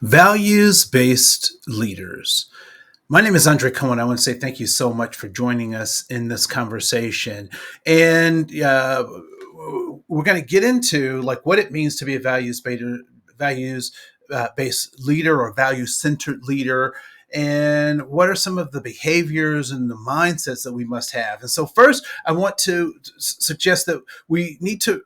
Values-based leaders. My name is Andre Koen. I want to say thank you so much for joining us in this conversation. And we're going to get into like what it means to be a values based leader or value centered leader, and what are some of the behaviors and the mindsets that we must have. And so, first, I want to suggest that we need to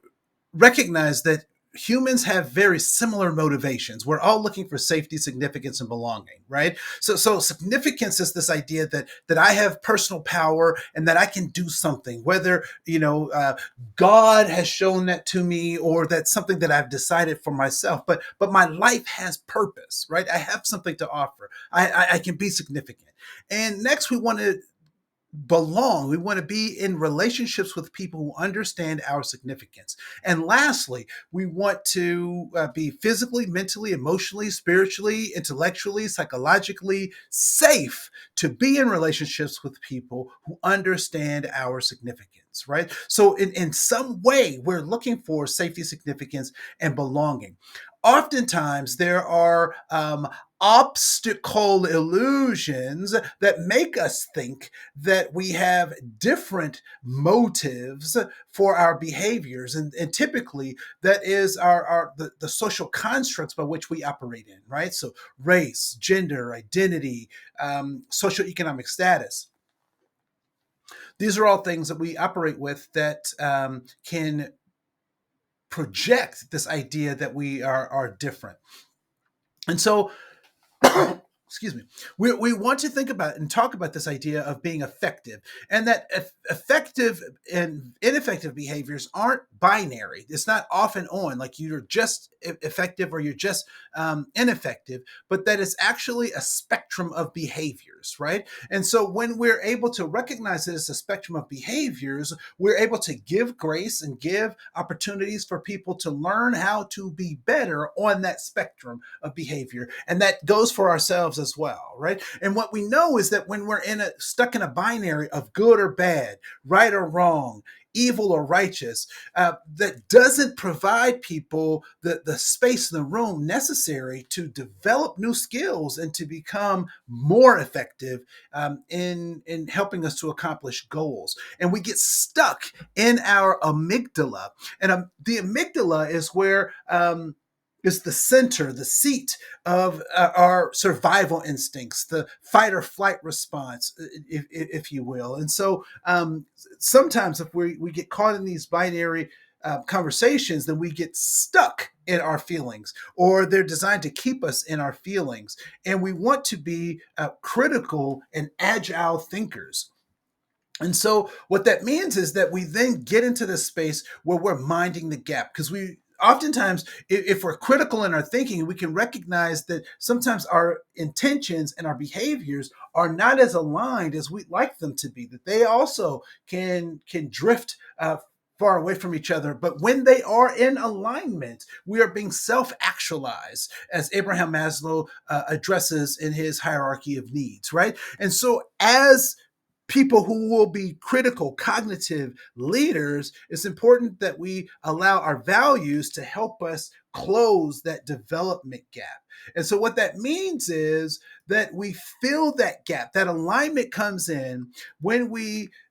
recognize that humans have very similar motivations. We're all looking for safety, significance, and belonging, right? So significance is this idea that I have personal power and that I can do something, whether God has shown that to me or that's something that I've decided for myself. But my life has purpose, right? I have something to offer. I can be significant. And next, we want to belong. We want to be in relationships with people who understand our significance. And lastly, we want to be physically, mentally, emotionally, spiritually, intellectually, psychologically safe to be in relationships with people who understand our significance, right? So, in some way, we're looking for safety, significance, and belonging. Oftentimes, there are obstacle illusions that make us think that we have different motives for our behaviors, and typically that is the social constructs by which we operate in, right? So race, gender, identity, social economic status, these are all things that we operate with that can project this idea that we are different. And so excuse me, we want to think about and talk about this idea of being effective, and that effective and ineffective behaviors aren't binary. It's not off and on, like you're just effective or you're just ineffective, but that it's actually a spectrum of behaviors, right? And so when we're able to recognize that it's a spectrum of behaviors, we're able to give grace and give opportunities for people to learn how to be better on that spectrum of behavior. And that goes for ourselves as well, right? And what we know is that when we're stuck in a binary of good or bad, right or wrong, evil or righteous, that doesn't provide people the space in the room necessary to develop new skills and to become more effective in helping us to accomplish goals. And we get stuck in our amygdala. And the amygdala is where is the center, the seat of our survival instincts, the fight or flight response, if you will. And so sometimes if we get caught in these binary conversations, then we get stuck in our feelings, or they're designed to keep us in our feelings. And we want to be critical and agile thinkers. And so what that means is that we then get into this space where we're minding the gap, because we oftentimes, if we're critical in our thinking, we can recognize that sometimes our intentions and our behaviors are not as aligned as we'd like them to be, that they also can drift far away from each other. But when they are in alignment, we are being self-actualized, as Abraham Maslow addresses in his hierarchy of needs, right? And so as people who will be critical, cognitive leaders, it's important that we allow our values to help us close that development gap. And so, what that means is that we fill that gap. That alignment comes in when we